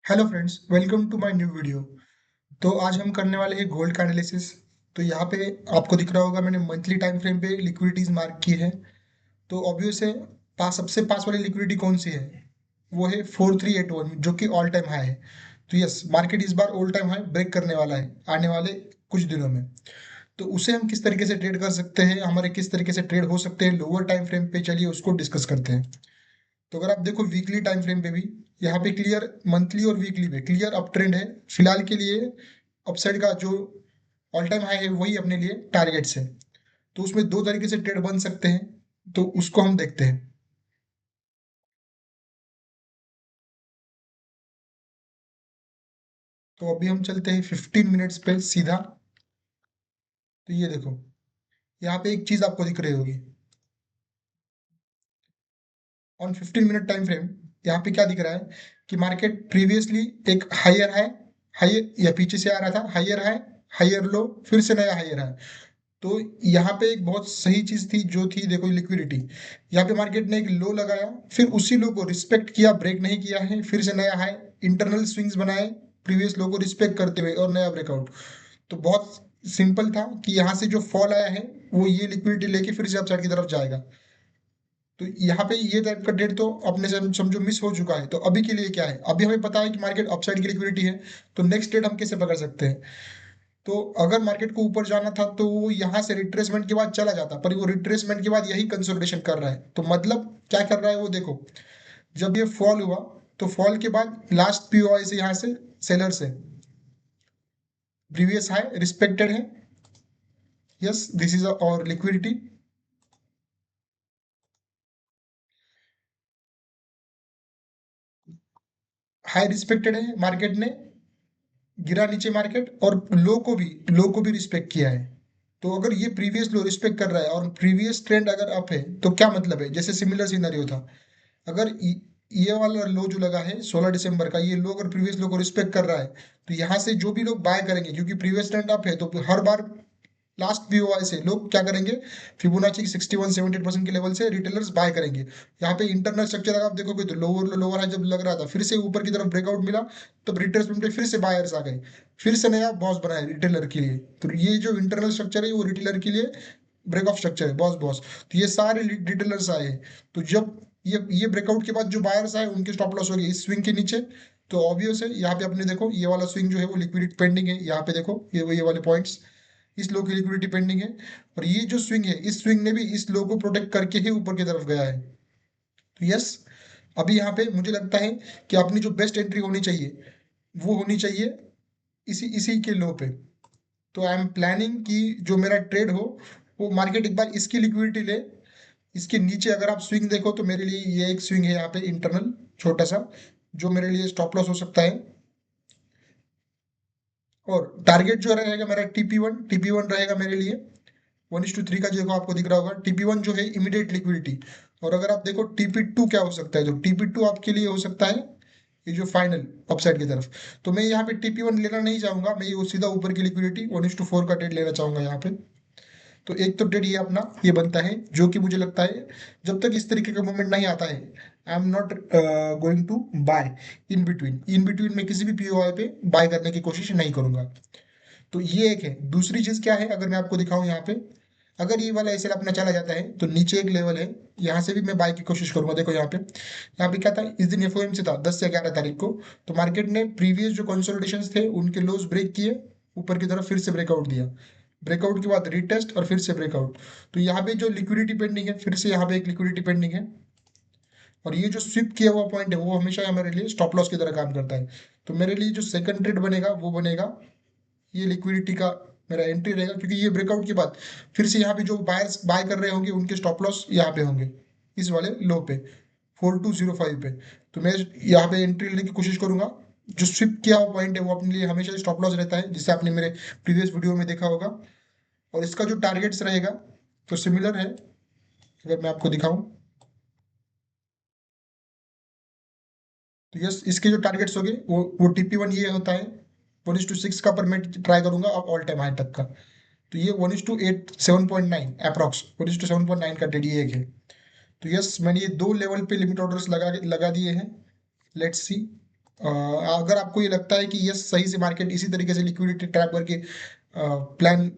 Hello friends, welcome to my new video. तो आज हम करने वाले हैं गोल्ड का एनालिसिस। तो यहाँ पे आपको दिख रहा होगा मैंने मंथली टाइम फ्रेम पे लिक्विडिटीज मार्क की है। तो ऑब्वियस है, सबसे पास वाली लिक्विडिटी कौन सी है? वो है 4381, जो कि ऑल टाइम हाई है। तो यस, मार्केट इस बार ऑल टाइम हाई ब्रेक करने वाला है आने वाले कुछ दिनों में। तो उसे हम किस तरीके से ट्रेड कर सकते हैं, हमारे किस तरीके से ट्रेड हो सकते हैं लोअर टाइम फ्रेम पे, चलिए उसको डिस्कस करते हैं। तो अगर आप देखो वीकली टाइम फ्रेम पे भी, यहाँ पे क्लियर, मंथली और वीकली पे क्लियर अप ट्रेंड है फिलहाल के लिए। अपसाइड का जो ऑल टाइम हाई है वही अपने लिए टारगेट्स है। तो उसमें दो तरीके से ट्रेड बन सकते हैं, तो उसको हम देखते हैं। तो अभी हम चलते हैं 15 मिनट्स पे सीधा। तो ये देखो, यहाँ पे एक चीज आपको दिख रही होगी ऑन 15 मिनट टाइम फ्रेम। यहाँ पे क्या दिख रहा है कि मार्केट प्रीवियसली एक हायर है, हायर या पीछे से आ रहा था, हायर है, हायर लो, फिर से नया हायर है। तो यहाँ पे एक बहुत सही चीज थी जो थी, देखो लिक्विडिटी। यहाँ पे मार्केट ने एक लो लगाया, फिर उसी लो को रिस्पेक्ट किया, ब्रेक नहीं किया है, फिर से नया हाई, इंटरनल स्विंग्स बनाए प्रीवियस लो को रिस्पेक्ट करते हुए और नया ब्रेकआउट। तो बहुत सिंपल था कि यहाँ से जो फॉल आया है वो ये लिक्विडिटी लेके फिर से अपसाइड की तरफ जाएगा। तो यहाँ पे ये टाइप का ट्रेड तो अपने से समझो मिस हो चुका है। तो अभी के लिए क्या है, अभी हमें पता है कि मार्केट अपसाइड की लिक्विडिटी है। तो नेक्स्ट ट्रेड हम कैसे पकड़ सकते हैं? तो अगर मार्केट को ऊपर जाना था तो वो यहाँ से रिट्रेसमेंट के बाद चला जाता, पर वो रिट्रेसमेंट के बाद यही कंसोलिडेशन कर रहा है। तो मतलब क्या कर रहा है वो देखो, जब ये फॉल हुआ तो फॉल के बाद लास्ट पीओआई से यहाँ से सेलर से प्रीवियस हाई रिस्पेक्टेड है। यस, दिस इज और लिक्विडिटी हाई रिस्पेक्टेड है, मार्केट ने गिरा नीचे मार्केट, और लो को भी रिस्पेक्ट किया है। तो अगर ये प्रीवियस लो रिस्पेक्ट कर रहा है और प्रीवियस ट्रेंड अगर अप है, तो क्या मतलब है, जैसे सिमिलर सिनेरियो था। अगर ये वाला लो जो लगा है 16 दिसंबर का, ये लो अगर प्रीवियस लो को रिस्पेक्ट कर रहा है, तो यहाँ से जो भी लोग बाय करेंगे, क्योंकि प्रीवियस ट्रेंड अप है, तो हर बार लास्ट पीओआई से लोग क्या करेंगे, फिबोनाची की 61-70% के लेवल से रिटेलर्स बाय करेंगे। यहाँ पे इंटरनल स्ट्रक्चर अगर आप देखोगे तो लोअर लोअर है, जब लग रहा था फिर से ऊपर की तरफ ब्रेकआउट मिला, तब रिट्रेसमेंट पे फिर से बायर्स आ गए, फिर से नया बॉस बना है रिटेलर के लिए। तो ये जो इंटरनल स्ट्रक्चर है वो रिटेलर के लिए ब्रेक ऑफ स्ट्रक्चर है, बॉस बॉस। तो ये सारे रिटेलर्स आए हैं। तो जब ये ब्रेकआउट के बाद जो बायर्स आए उनके स्टॉप लॉस हो गए इस स्विंग के नीचे। तो ऑब्वियस है, यहाँ पे अपने देखो ये वाला स्विंग जो है वो लिक्विडिटी पेंडिंग है। यहाँ पे देखो ये वाले पॉइंट्स, इस लो की लिक्विडिटी पेंडिंग है। और ये जो स्विंग है, इस स्विंग ने भी इस लो को प्रोटेक्ट करके ही ऊपर की तरफ गया है। तो यस, अभी यहाँ पे मुझे लगता है कि अपनी जो बेस्ट एंट्री होनी चाहिए वो होनी चाहिए इसी इसी के लो पे। तो आई एम प्लानिंग कि जो मेरा ट्रेड हो, वो मार्केट एक बार इसकी लिक्विडिटी ले। इसके नीचे अगर आप स्विंग देखो तो मेरे लिए ये एक स्विंग है यहाँ पे इंटरनल, छोटा सा, जो मेरे लिए स्टॉप लॉस हो सकता है। और टारगेट जो रहेगा मेरा टीपी वन रहेगा मेरे लिए 1:3 का, जो आपको दिख रहा होगा टीपी वन जो है इमीडिएट लिक्विडिटी। और अगर आप देखो टीपी टू क्या हो सकता है, तो टीपी टू आपके लिए हो सकता है ये जो फाइनल अपसाइड की तरफ। तो मैं यहाँ पे टीपी वन लेना नहीं चाहूंगा, मैं ये सीधा ऊपर की लिक्विडिटी 1:4 का ट्रेड लेना चाहूंगा यहाँ पे। तो एक तो ट्रेड ये अपना ये बनता है, जो कि मुझे लगता है जब तक इस तरीके का मूवमेंट नहीं आता है, I am not going to buy in between मैं किसी भी पीओआई पे बाय करने की कोशिश नहीं करूंगा। तो ये एक है। दूसरी चीज क्या है, अगर मैं आपको दिखाऊं यहाँ पे, अगर ये वाला ऐसे अपना चला जाता है तो नीचे एक लेवल है, यहाँ से भी मैं बाय की कोशिश करूंगा। देखो यहाँ पे क्या था, इस दिन एफओएमसी था 10 से 11 तारीख को। तो मार्केट ने प्रीवियस जो कंसोलिडेशन थे उनके लोज ब्रेक किए, ऊपर की तरफ फिर से ब्रेकआउट दिया, ब्रेकआउट के बाद रिटेस्ट और फिर से ब्रेकआउट। तो यहाँ पे जो लिक्विडिटी पेंडिंग है, फिर से यहाँ पे एक लिक्विडिटी पेंडिंग है। और ये जो स्विप किया हुआ पॉइंट है वो हमेशा हमारे लिए स्टॉप लॉस की तरह काम करता है। तो मेरे लिए जो सेकंड ट्रेड बनेगा वो बनेगा ये लिक्विडिटी का, मेरा एंट्री रहेगा, क्योंकि ये ब्रेकआउट के बाद फिर से यहाँ पे जो बायर्स बाय कर रहे होंगे उनके स्टॉप लॉस यहाँ पे होंगे, इस वाले लो पे 4205 पे। तो मैं यहाँ पे एंट्री लेने की कोशिश करूंगा। जो स्विप किया हुआ पॉइंट है वो अपने लिए हमेशा स्टॉप लॉस रहता है, जिससे आपने मेरे प्रीवियस वीडियो में देखा होगा। और इसका जो टारगेट्स रहेगा तो सिमिलर है, अगर मैं आपको दिखाऊं तो यस, इसके जो टारगेट्स होंगे वो टीपी वन ये होता है 1:6 का, पर मैं ट्राई करूंगा अब ऑल टाइम हाई तक का। तो ये 1:7.9 अप्रॉक्स, 1:7.9 का डेडी एक है। तो यस, मैंने ये दो लेवल पे लिमिट ऑर्डर्स लगा लगा दिए हैं। लेट्स सी अगर आपको ये लगता है कि ये सही से मार्केट इसी तरीके से लिक्विडिटी ट्रैप करके प्लान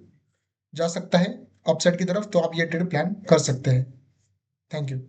जा सकता है अपसाइड की तरफ, तो आप ये ट्रेड प्लान कर सकते हैं। Thank you.